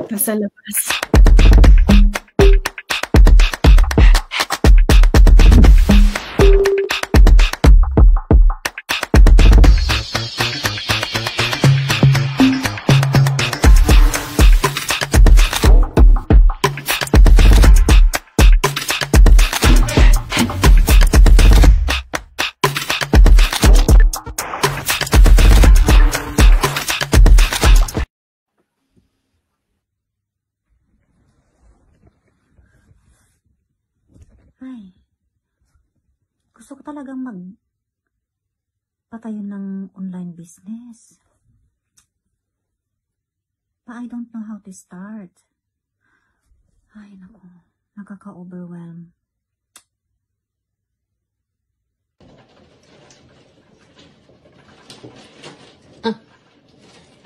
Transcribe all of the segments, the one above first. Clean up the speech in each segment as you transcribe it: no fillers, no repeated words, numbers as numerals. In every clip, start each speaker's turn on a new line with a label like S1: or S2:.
S1: Nasa labas.
S2: Ay, gusto ko talagang magpatayo ng online business. But I don't know how to start. Ay, naku, nakaka-overwhelm.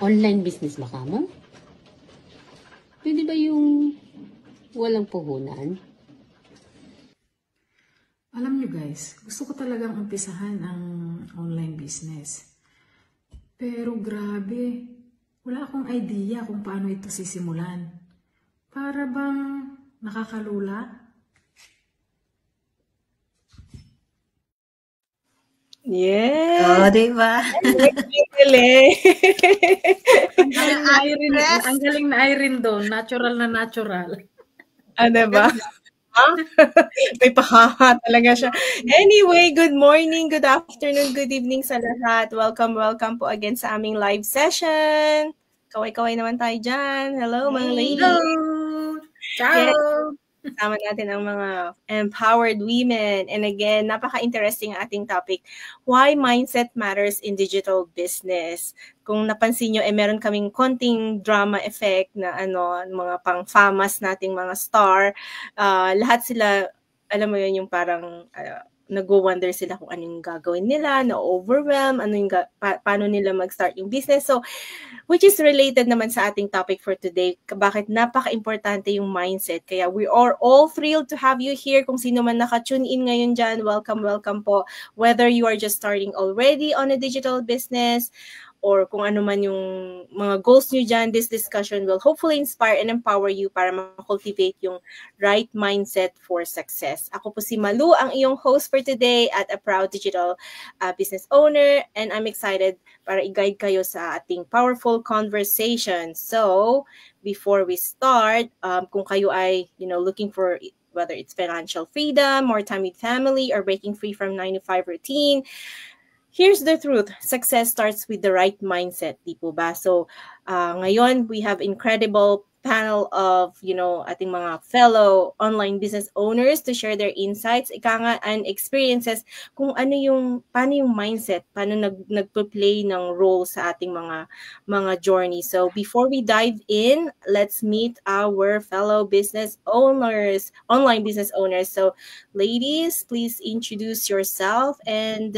S3: Online business ba ka mo? Pwede ba yung walang puhunan?
S4: Alam nyo guys, gusto ko talagang umpisahan ang online business. Pero grabe, wala akong idea kung paano ito sisimulan. Para bang nakakalula?
S1: Yes!
S2: Oh, diba?
S4: Ang galing na Irene doon. Natural na natural.
S1: Diba? May pahaha talaga siya. Anyway, good morning, good afternoon, good evening sa lahat. Welcome po again sa aming live session. Kaway-kaway naman tayo dyan. Hello, mga ladies.
S4: Hello! Ciao!
S1: Yes. Kasama natin ang mga empowered women. And again, napaka-interesting ang ating topic. Why mindset matters in digital business. Kung napansin nyo, meron kaming konting drama effect na mga pang-famas nating mga star. Lahat sila, alam mo yun, yung parang nag-wonder sila kung anong gagawin nila, na-overwhelm, paano nila mag-start yung business. So, which is related naman sa ating topic for today. Bakit napaka-importante yung mindset. Kaya we are all thrilled to have you here. Kung sino man naka-tune in ngayon dyan, welcome po. Whether you are just starting already on a digital business, or kung ano man yung mga goals nyo dyan, this discussion will hopefully inspire and empower you para ma-cultivate yung right mindset for success. Ako po si Malu, ang iyong host for today at a proud digital business owner, and I'm excited para i-guide kayo sa ating powerful conversation. So, before we start, kung kayo ay looking for whether it's financial freedom, more time with family, or breaking free from 9-to-5 routine, here's the truth. Success starts with the right mindset, di po ba? So, ngayon, we have incredible panel of, ating mga fellow online business owners to share their insights, and experiences kung paano yung mindset, paano nagpo-play ng role sa ating mga journey. So, before we dive in, let's meet our fellow business owners, online business owners. So, ladies, please introduce yourself and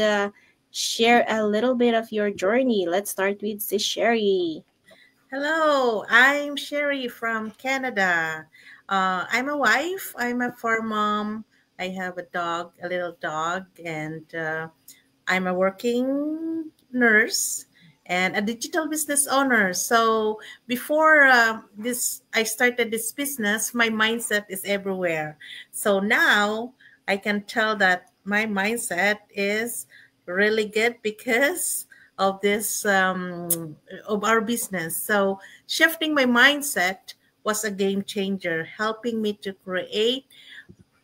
S1: share a little bit of your journey. Let's start with Sis Sherry.
S5: Hello, I'm Sherry from Canada. I'm a wife. I'm a farm mom. I have a dog, a little dog, and I'm a working nurse and a digital business owner. So before I started this business, my mindset is everywhere. So now I can tell that my mindset is really good because of this of our business. So shifting my mindset was a game changer, helping me to create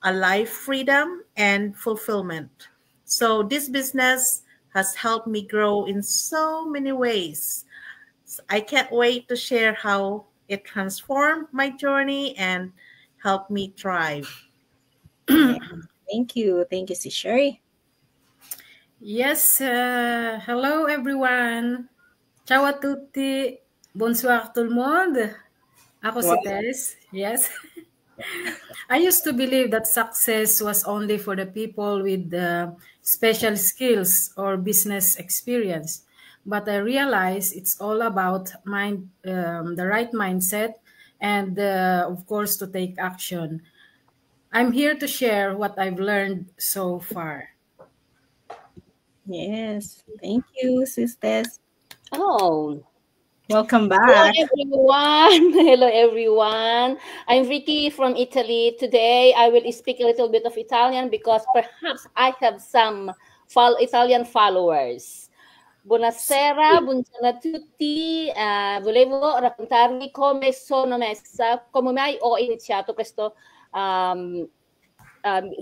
S5: a life freedom and fulfillment. So this business has helped me grow in so many ways. I can't wait to share how it transformed my journey and helped me thrive.
S1: Thank you, Sis Sherry.
S4: Yes, hello everyone. Ciao a tutti. Bonsoir tout le monde. Ako si Tess. Yes. I used to believe that success was only for the people with special skills or business experience. But I realized it's all about the right mindset and, of course, to take action. I'm here to share what I've learned so far.
S1: Yes. Thank you, Sis Tess.
S3: Oh,
S1: Welcome
S6: Hello
S1: back.
S6: everyone. Hello everyone. I'm Vicky from Italy. Today I will speak a little bit of Italian because perhaps I have some Italian followers. Buonasera, buongiorno a tutti. Volevo raccontarvi come sono messa, come mai ho iniziato questo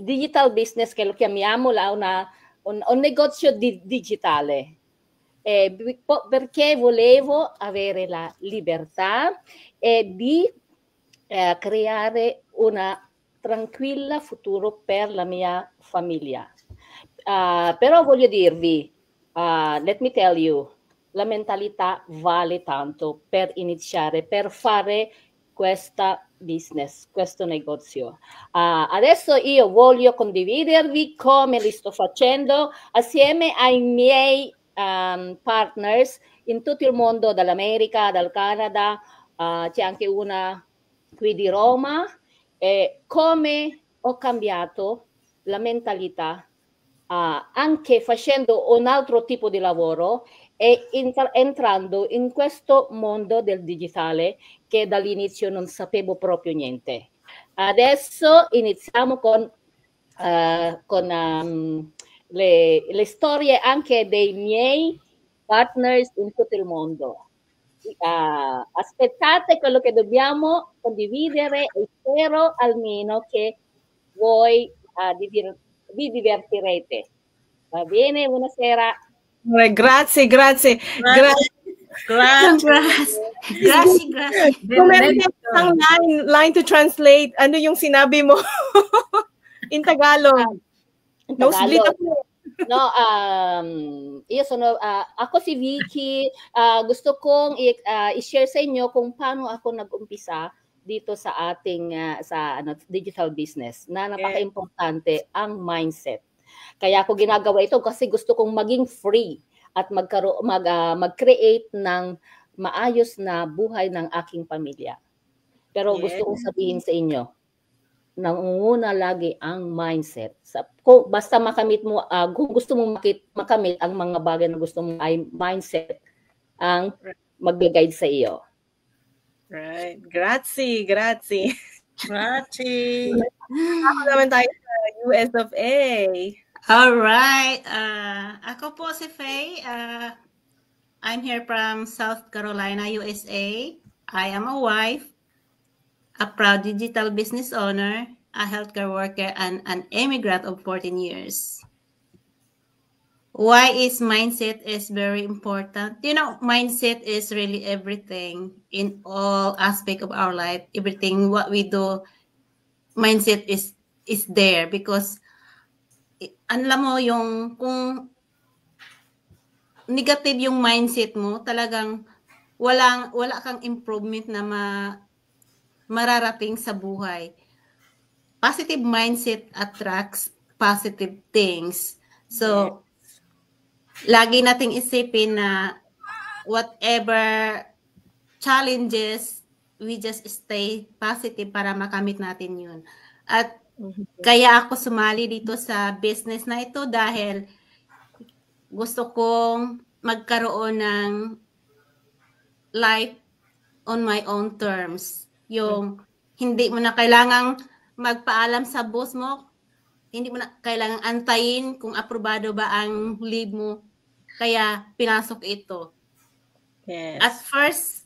S6: digital business che lo chiamiamo un negozio digitale. Perché volevo avere la libertà di creare una tranquilla futuro per la mia famiglia. Però voglio dirvi, let me tell you, la mentalità vale tanto per iniziare, per fare questa business, questo negozio. Adesso io voglio condividervi come li sto facendo assieme ai miei partners in tutto il mondo, dall'America, dal Canada, c'è anche una qui di Roma, come ho cambiato la mentalità anche facendo un altro tipo di lavoro e entrando in questo mondo del digitale che dall'inizio non sapevo proprio niente. Adesso iniziamo con le storie anche dei miei partners in tutto il mondo. Aspettate quello che dobbiamo condividere e spero almeno che voi vi divertirete. Va bene? Buonasera.
S1: Grazie.
S5: Grazie.
S1: Kung meron din isang line to translate, ano yung sinabi mo in Tagalog? Nosebleed ako.
S6: No, io sono, ako si Vicky, gusto kong i-share sa inyo kung paano ako nag-umpisa dito sa ating digital business na napaka-importante ang mindset. Kaya ako ginagawa ito kasi gusto kong maging free at mag-create ng maayos na buhay ng aking pamilya. Pero gusto kong sabihin sa inyo, nangunguna lagi ang mindset. Basta makamit mo, kung gusto mong makamit ang mga bagay na gusto mo, ay mindset ang mag-guide sa iyo.
S1: Right. Grazie.
S5: Ako
S1: naman tayo sa US of A.
S2: Alright. Ako po si Faye. I'm here from South Carolina, USA. I am a wife, a proud digital business owner, a healthcare worker, and an immigrant of 14 years. Why is mindset is very important? You know, mindset is really everything in all aspects of our life. Everything what we do, mindset is there because alam mo yung kung negative yung mindset mo, talagang wala kang improvement na mararating sa buhay. Positive mindset attracts positive things. So, lagi nating isipin na whatever challenges, we just stay positive para makamit natin yun. At kaya ako sumali dito sa business na ito dahil gusto kong magkaroon ng life on my own terms. Yung hindi mo na kailangang magpaalam sa boss mo, hindi mo na kailangang antayin kung aprobado ba ang leave mo. Kaya pinasok ito.
S1: Yes.
S2: At first,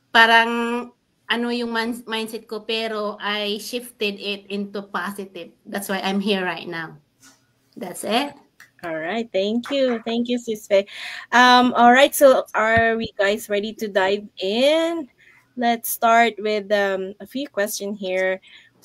S2: parang ano yung mindset ko, pero I shifted it into positive. That's why I'm here right now. That's it.
S1: All right. Thank you, Sis Faye. All right. So are we guys ready to dive in? Let's start with a few questions here.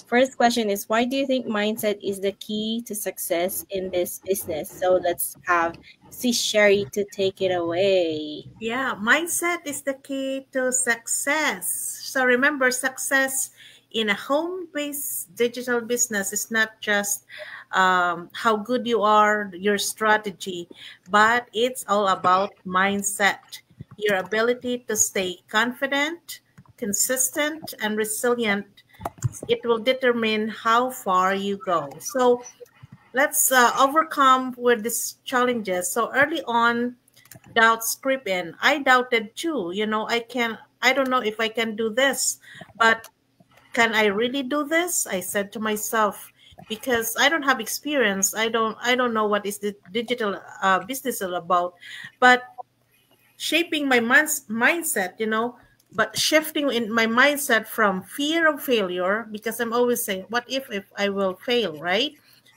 S1: First question is, why do you think mindset is the key to success in this business? So let's have Sis Sherry to take it away.
S5: Yeah, mindset is the key to success. So remember, success in a home-based digital business is not just how good you are, your strategy, but it's all about mindset, your ability to stay confident, consistent, and resilient. It will determine how far you go. So let's overcome with these challenges. So early on, doubts creep in. I doubted too. I don't know if I can do this, but can I really do this? I said to myself, because I don't have experience. I don't know what is the digital business all about. But shaping my mindset, but shifting in my mindset from fear of failure, because I'm always saying, what if I will fail, right?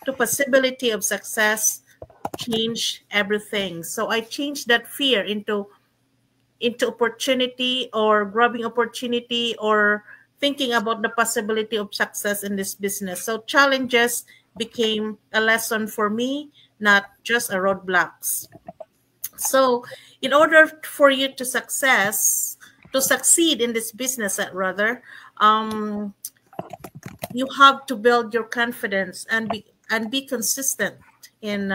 S5: To possibility of success, change everything. So I changed that fear into opportunity, or grabbing opportunity, or thinking about the possibility of success in this business. So challenges became a lesson for me, not just a roadblocks. So in order for you to succeed in this business, rather, you have to build your confidence and be consistent in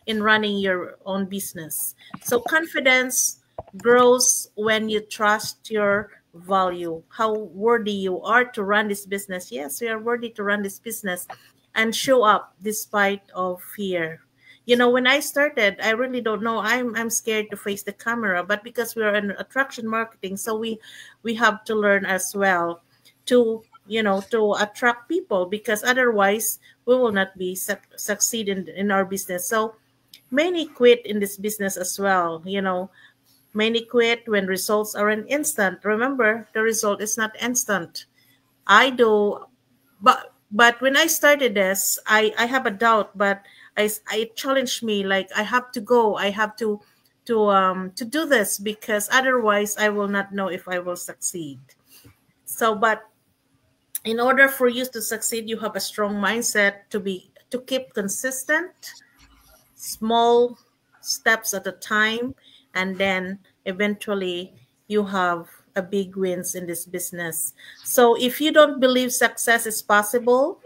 S5: running your own business. So confidence grows when you trust your value, how worthy you are to run this business. Yes, we are worthy to run this business, and show up despite of fear. When I started, I really don't know. I'm scared to face the camera, but because we are in attraction marketing, so we have to learn as well to attract people, because otherwise we will not be succeed in our business. So many quit in this business as well. Many quit when results aren't instant. Remember, the result is not instant. I do, but when I started this, I have a doubt, but I challenged me, like, I have to go, I have to do this, because otherwise I will not know if I will succeed. So, but in order for you to succeed, you have a strong mindset to keep consistent, small steps at a time, and then eventually you have a big wins in this business. So if you don't believe success is possible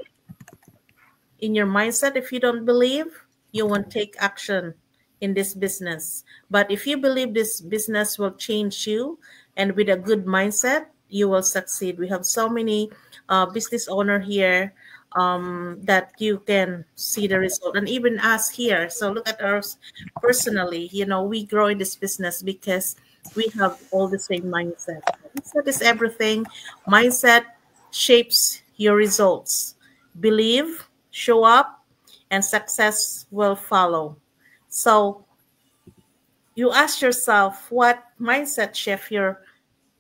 S5: in your mindset, if you don't believe, you won't take action in this business. But if you believe this business will change you, and with a good mindset, you will succeed. We have so many business owner here that you can see the result, and even us here. So look at us personally. We grow in this business because we have all the same mindset. Mindset is everything. Mindset shapes your results. Believe, show up, and success will follow. So you ask yourself, what mindset shift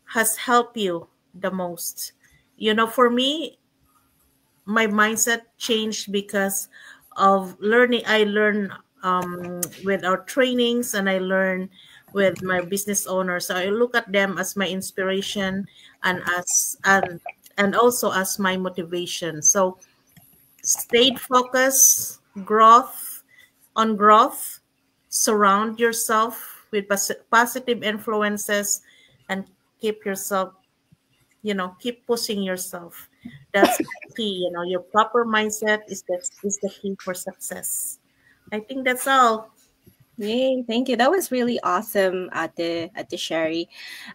S5: has helped you the most? For me, my mindset changed because of learning. I learn with our trainings, and I learn with my business owners. So I look at them as my inspiration, and also as my motivation. So stayed focused, growth, surround yourself with positive influences, and keep yourself, keep pushing yourself. That's the key. Your proper mindset is the key for success. I think that's all.
S1: Yay, thank you. That was really awesome, Ate Sherry.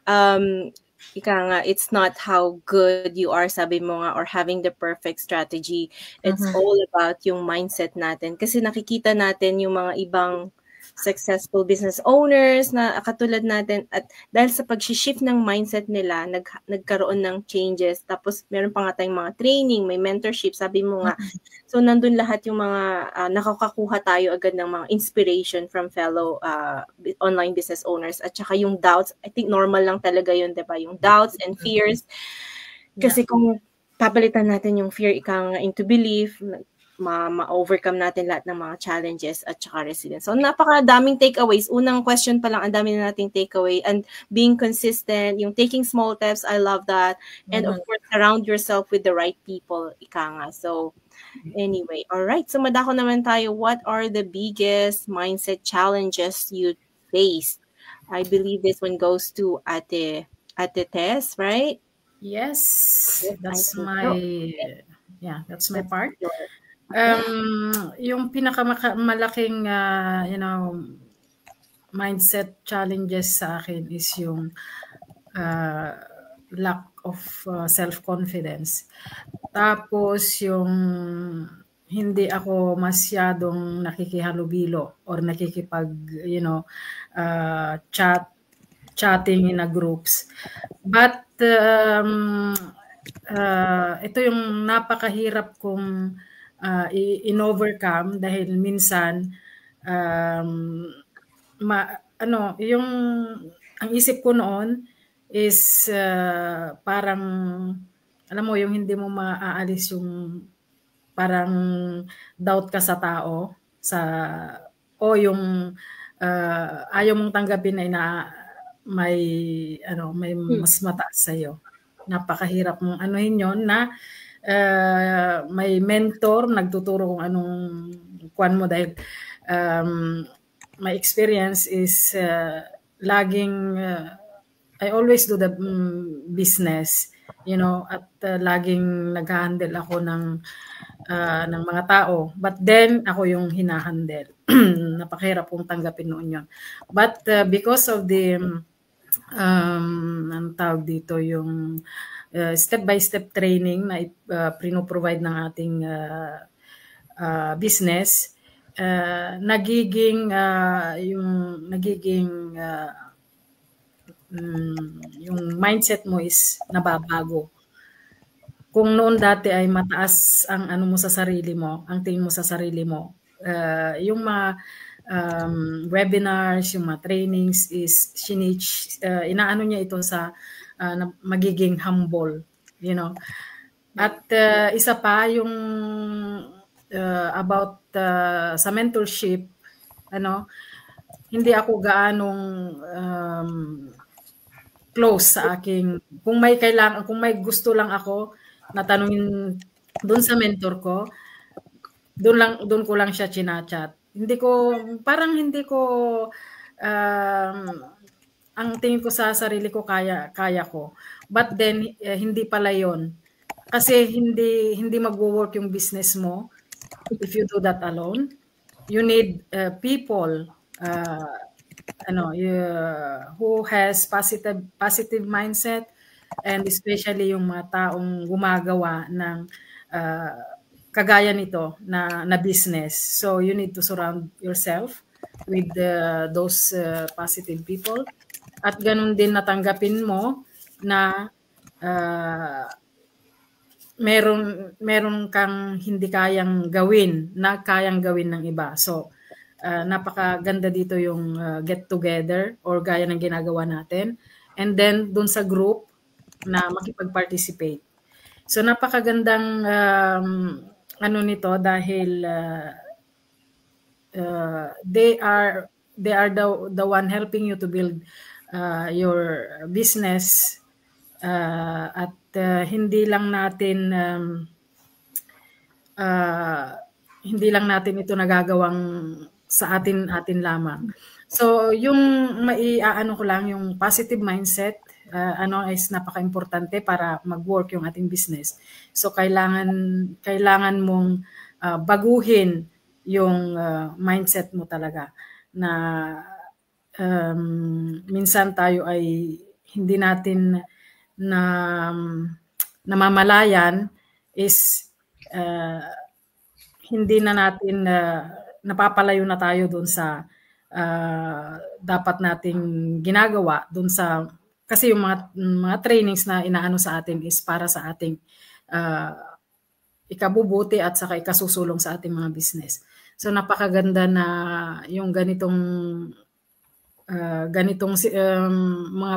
S1: Ika nga, it's not how good you are, sabi mo nga, or having the perfect strategy. It's all about yung mindset natin. Kasi nakikita natin yung mga ibang successful business owners na katulad natin, at dahil sa pag-shift ng mindset nila, nagkaroon ng changes. Tapos meron pa nga tayong mga training, may mentorship, sabi mo nga. So nandun lahat yung mga nakakakuha tayo agad ng mga inspiration from fellow online business owners, at saka yung doubts. I think normal lang talaga yun, diba? Yung doubts and fears. Kasi kung papalitan natin yung fear into belief, ma-overcome natin lahat ng mga challenges at saka resilience. So, napakadaming takeaways. Unang question pa lang, ang dami na nating takeaway. And being consistent, yung taking small steps, I love that. And of course, surround yourself with the right people, ika nga. So, anyway, all right. So, madako naman tayo. What are the biggest mindset challenges you faced? I believe this one goes to Ate Tess, right?
S4: Yes, that's my part. Yung pinakamalaking mindset challenges sa akin is yung lack of self-confidence. Tapos yung hindi ako masyadong nakikihalubilo or nakikipag, chatting in a groups. But ito yung napakahirap kong in-overcome dahil minsan yung ang isip ko noon is parang alam mo yung hindi mo maaalis yung parang doubt ka sa tao o yung ayaw mong tanggapin na may mas mataas sa iyo. Napakahirap mong anuhin yon na may mentor nagtuturo kung anong kuan mo dahil my experience is laging I always do the business, at laging nag-handle ako ng mga tao. But then ako yung hinahandle. Napakahirap kong tanggapin noon yon. But because of the ang tawag dito yung step-by-step training na provide ng ating business, yung mindset mo is nababago. Kung noon dati ay mataas ang mo sa sarili mo, ang tingin mo sa sarili mo, yung mga webinars, yung mga trainings is inaano niya ito sa magiging humble, At isa pa yung about sa mentorship, hindi ako gaanong close sa aking, kung may gusto lang ako na tanungin doon sa mentor ko, doon ko lang siya chinachat. Hindi ko ang tingin ko sa sarili ko kaya ko. But then hindi pala 'yon. Kasi hindi magwo-work yung business mo if you do that alone. You need people who has positive mindset, and especially yung mga taong gumagawa ng kagaya nito na business. So you need to surround yourself with those positive people. At ganun din natanggapin mo na meron kang hindi kayang gawin na kayang gawin ng iba. So napakaganda dito yung get together or gaya ng ginagawa natin. And then dun sa group na makipag-participate. So napakagandang nito dahil they are the one helping you to build your business at hindi lang natin ito nagagawang sa atin lamang. So yung maiaano ko lang yung positive mindset is napaka-importante para mag-work yung ating business. So kailangan mong baguhin yung mindset mo talaga na minsan tayo ay hindi natin namamalayan is hindi na natin napapalayo na tayo doon sa dapat nating ginagawa doon sa kasi yung mga trainings na inaano sa atin is para sa ating ikabubuti at saka ikasusulong sa ating mga business. So napakaganda na yung ganitong mga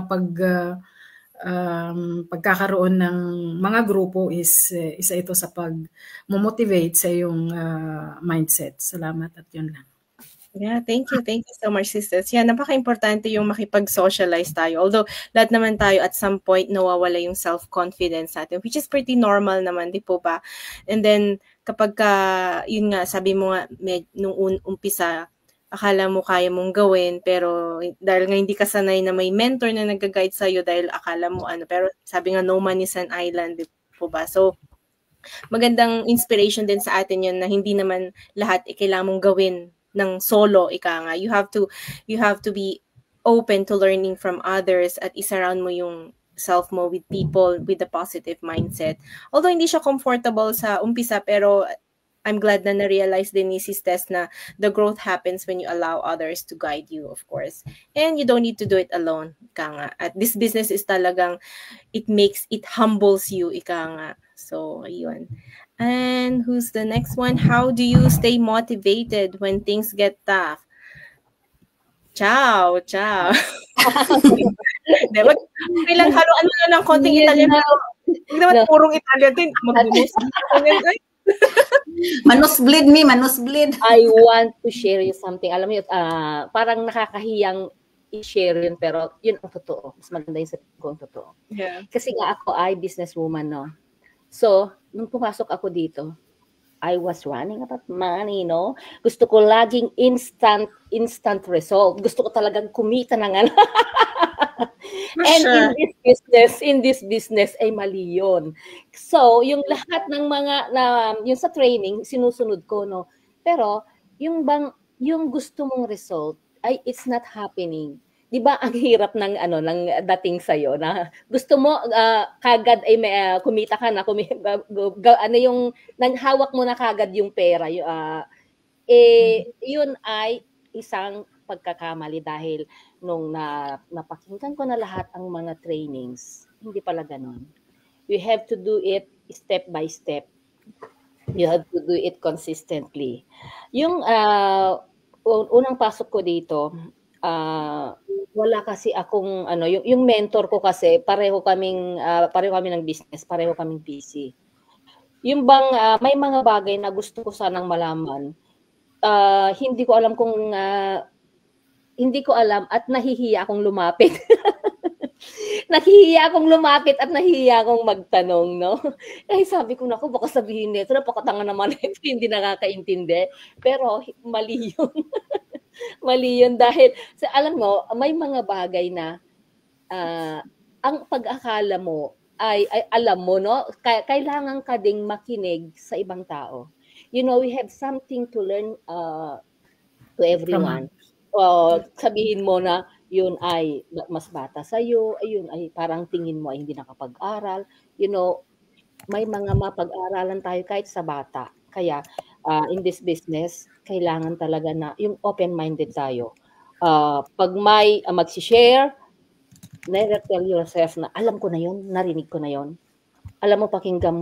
S4: pagkakaroon ng mga grupo is isa ito sa pag-motivate sa iyong mindset. Salamat at yun lang.
S1: Yeah, thank you so much, sisters. Yeah, napaka-importante yung makipag-socialize tayo. Although, lahat naman tayo at some point nawawala yung self-confidence natin, which is pretty normal naman, di po ba? And then, kapag yun nga, sabi mo nga, nung umpisa, akala mo kaya mong gawin, pero dahil nga hindi ka sanay na may mentor na nag-guide sa'yo dahil akala mo pero sabi nga, no man is an island, di po ba? So, magandang inspiration din sa atin yun na hindi naman lahat kailangan mong gawin ng solo, ika nga. You have to be open to learning from others at i-surround mo yung self mo with people with a positive mindset. Although hindi siya comfortable sa umpisa, pero I'm glad na na-realize din ni Sis Tess na the growth happens when you allow others to guide you, of course. And you don't need to do it alone. Ika nga. At this business is talagang, it humbles you, ika nga. So, ayun. And who's the next one? How do you stay motivated when things get tough? Ciao. Diba? Kailan haluan mo na ng konting Italian. Hindi naman purong Italian din.
S2: Manusblid.
S6: I want to share you something. Alam mo yun, parang nakakahiyang i-share yun, pero yun ang totoo. Mas maganda yung sabihin ko ang totoo.
S1: Yeah.
S6: Kasi nga ako ay businesswoman, no? So, nung pumasok ako dito, I was running about money, no? Gusto ko laging instant result. Gusto ko talagang kumita ng ano. And
S1: sure.
S6: in this business ay mali yun. So, yung lahat ng mga yung sa training sinusunod ko, no. Pero yung gusto mong result ay it's not happening. 'Di ba ang hirap ng dating sa iyo na gusto mo kagad ay kumita ka na, yung hawak mo na kagad yung pera, yun ay isang pagkakamali dahil nung napakinggan ko na lahat ang mga trainings, hindi pala ganoon. You have to do it step by step. You have to do it consistently. Yung unang pasok ko dito, wala kasi akong yung mentor ko kasi pareho kami ng business, pareho kaming busy. Yung bang may mga bagay na gusto ko sanang malaman, hindi ko alam at nahihiya akong lumapit. Nahihiya at nahihiya akong magtanong, no? Kaya sabi ko, naku, baka sabihin nito, napakatanga naman ito, hindi nakakaintindi. Pero mali yun. Mali yun dahil, alam mo, may mga bagay na ang pag-akala mo ay alam mo, no? Kailangan ka ding makinig sa ibang tao. You know, we have something to learn to everyone. Sabihin mo na yun ay mas bata sa'yo, ayun ay parang tingin mo ay hindi nakapag-aral. You know, may mga mapag-aralan tayo kahit sa bata. Kaya in this business, kailangan talaga na yung open-minded tayo. Pag may mag-share, never tell yourself na alam ko na yun, narinig ko na yun. Alam mo, pakinggan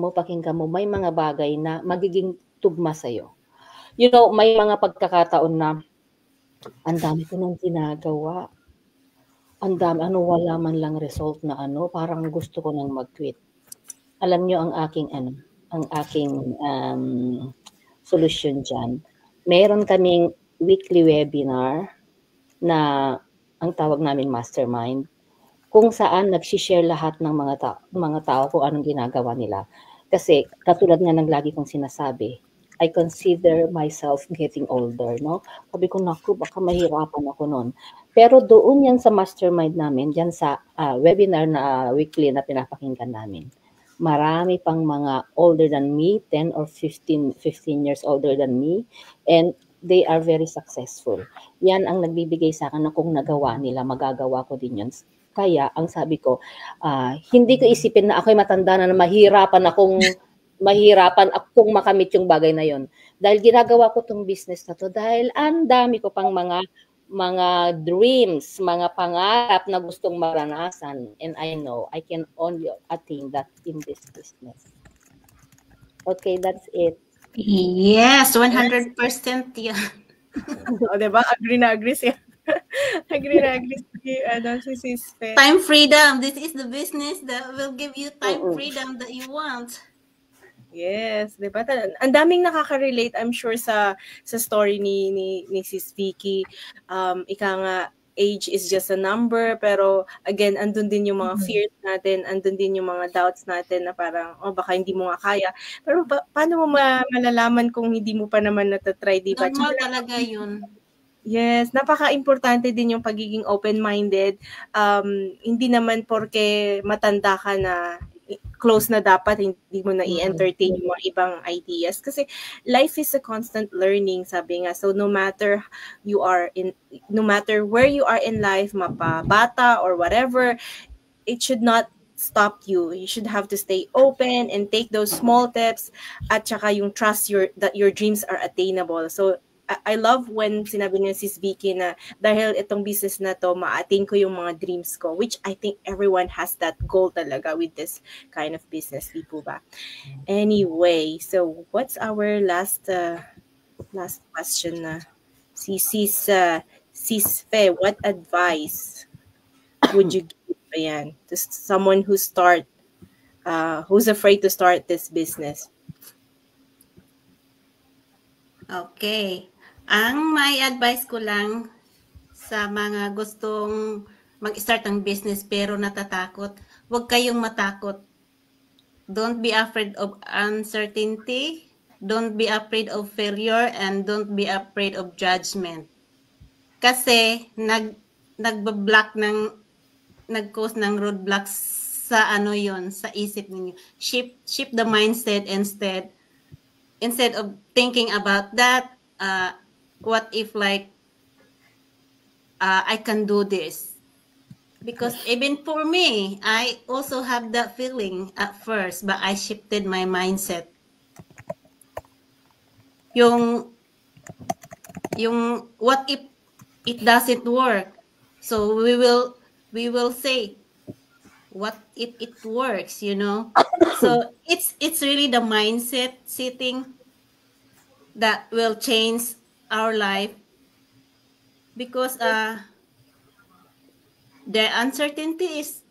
S6: mo, may mga bagay na magiging tugma sa'yo. You know, may mga pagkakataon na ang dami ko nang ginagawa. Ang dami, wala man lang result na parang gusto ko nang mag-quit. Alam nyo ang aking solution dyan. Meron kaming weekly webinar na ang tawag namin mastermind, kung saan nag-share lahat ng mga tao kung anong ginagawa nila. Kasi katulad nga ng lagi kong sinasabi, I consider myself getting older, no? Sabi ko, naku, baka mahirapan ako noon. Pero doon yan sa mastermind namin, yan sa webinar na weekly na pinapakinggan namin. Marami pang mga older than me, 10 or 15 years older than me, and they are very successful. Yan ang nagbibigay sa akin na kung nagawa nila, magagawa ko din yun. Kaya, ang sabi ko, hindi ko isipin na ako'y matanda na mahirapan akong makamit yung bagay na yon. Dahil ginagawa ko tong business na to, dahil ang dami ko pang mga dreams, mga pangarap na gustong maranasan. And I know I can only attain that in this business. Okay, that's it.
S2: Yes, 100% yeah.
S1: Diba? Agree siya. Agree si Sis Fe.
S2: Time freedom. This is the business that will give you time freedom that you want.
S1: Yes, diba? Ang daming nakaka-relate, I'm sure, sa story ni Sis Vicky. Ika nga, age is just a number, pero again, andun din yung mga fears natin, andun din yung mga doubts natin na parang, baka hindi mo nga kaya. Pero paano mo malalaman kung hindi mo pa naman natatry, diba?
S2: Normal talaga yun.
S1: Yes, napaka-importante din yung pagiging open-minded. Hindi naman porke matanda ka na close na dapat, hindi mo na i-entertain yung mga ibang ideas. Kasi life is a constant learning, sabi nga. So no matter where you are in life, mapabata or whatever, it should not stop you. You should have to stay open and take those small steps at saka yung trust that your dreams are attainable. So I love when sinabi niya Sis Vicky na dahil itong business na to, ma-attain ko yung mga dreams ko, which I think everyone has that goal talaga with this kind of business, di po ba? Anyway, so what's our last question na? Sis Fe, what advice would you give to someone who's afraid to start this business?
S2: Okay. Ang may advice ko lang sa mga gustong mag-start ng business pero natatakot, huwag kayong matakot. Don't be afraid of uncertainty. Don't be afraid of failure, and don't be afraid of judgment. Kasi nag-cause ng roadblocks sa sa isip niyo. Shift the mindset instead of thinking about that. What if I can do this? Because even for me, I also have that feeling at first, but I shifted my mindset. Yung what if it doesn't work? So we will say, what if it works, So it's really the mindset setting that will change our life, because the uncertainty is,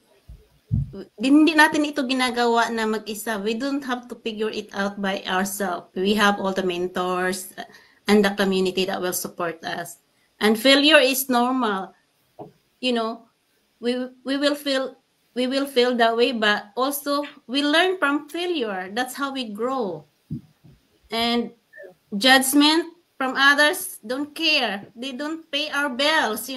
S2: hindi natin ito ginagawa na mag-isa. We don't have to figure it out by ourselves. We have all the mentors and the community that will support us. And failure is normal. We will feel that way, but also we learn from failure. That's how we grow. And judgment from others, don't care. They don't pay our bills,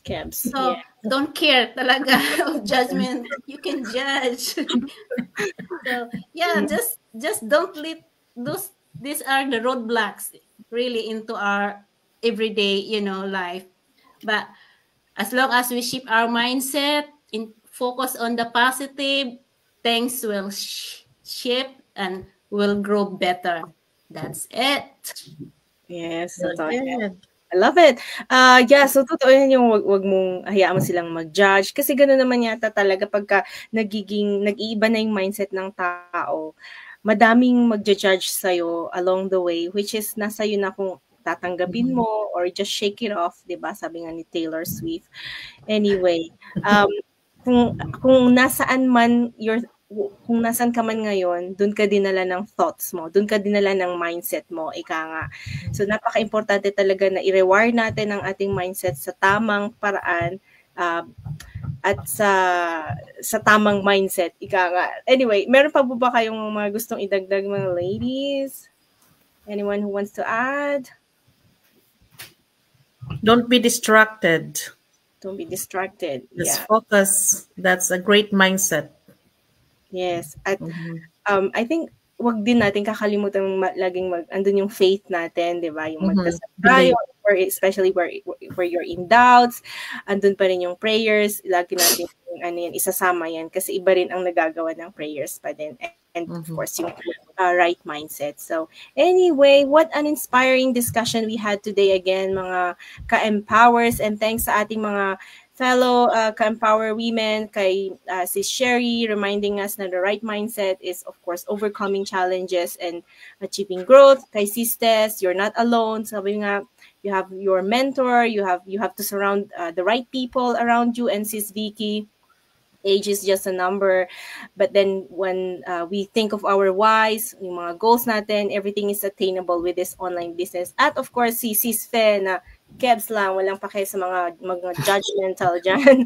S1: Cabs.
S2: So don't care talaga of judgment. You can judge. So just don't let these are the roadblocks really into our everyday, life. But as long as we shift our mindset and focus on the positive, things will shift and will grow better. That's it.
S1: Yes, I love it. So totoo yan yung wag mong hayaan mo silang mag-judge. Kasi gano'n naman yata talaga pagka nag-iiba na yung mindset ng tao. Madaming mag-judge sa'yo along the way, which is nasa yun na kung tatanggapin mo or just shake it off, diba? Sabi nga ni Taylor Swift. Anyway, kung nasaan ka man ngayon, dun ka dinala ng thoughts mo, dun ka dinala ng mindset mo, ika nga. So, napaka-importante talaga na i-rewire natin ang ating mindset sa tamang paraan at sa tamang mindset, ika nga. Anyway, meron pa po ba kayong mga gustong idagdag, mga ladies? Anyone who wants to add?
S5: Don't be distracted.
S1: Don't be distracted.
S5: Just focus. That's a great mindset.
S1: Yes. At I think wag din natin kakalimutan laging andun yung faith natin, 'di ba? Yung magdasal tayo, or especially where you're in doubts, andun pa rin yung prayers, lagi natin isasama yan kasi iba rin ang nagagawa ng prayers pa din. And of course, yung right mindset. So anyway, what an inspiring discussion we had today again, mga ka-empowers, and thanks sa ating mga fellow ka-empower women, kay Sis Sherry, reminding us na the right mindset is, of course, overcoming challenges and achieving growth. Kay Sis Tess, you're not alone. Sabi nga, you have your mentor, you have to surround the right people around you. And Sis Vicky, age is just a number. But then when we think of our whys, yung mga goals natin, everything is attainable with this online business. At of course, si Sis Fe na Kebs lang, walang pake sa mga judgmental dyan.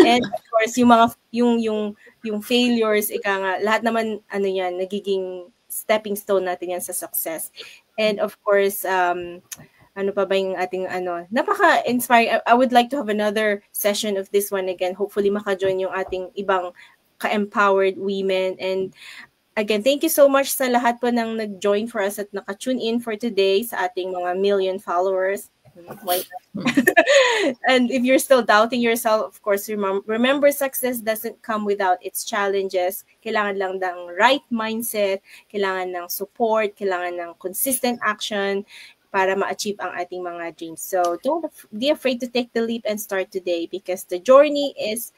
S1: And of course, yung failures, ika nga, lahat naman, yan, nagiging stepping stone natin yan sa success. And of course, ano pa ba yung ating napaka-inspiring. I would like to have another session of this one again. Hopefully, maka-join yung ating ibang ka-empowered women. And again, thank you so much sa lahat po nang nag-join for us at naka-tune in for today sa ating mga million followers. Why not? And if you're still doubting yourself, of course, remember success doesn't come without its challenges. Kailangan lang ng right mindset, kailangan ng support, kailangan ng consistent action para ma-achieve ang ating mga dreams. So don't be afraid to take the leap and start today because the journey is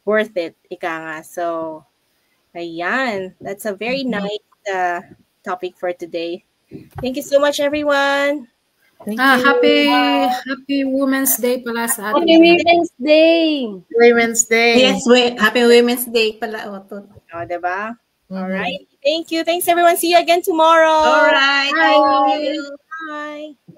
S1: worth it. Ika nga. So, ayan. That's a very nice topic for today. Thank you so much, everyone.
S5: Thank you.
S4: Happy Women's Day pala sa atin.
S6: Happy Women's Day!
S5: Women's Day.
S2: Yes, happy Women's Day pala, Otot.
S1: Oh, diba? All right. Thank you. Thanks, everyone. See you again tomorrow.
S2: All right.
S1: Bye.
S2: Thank you.
S1: Bye.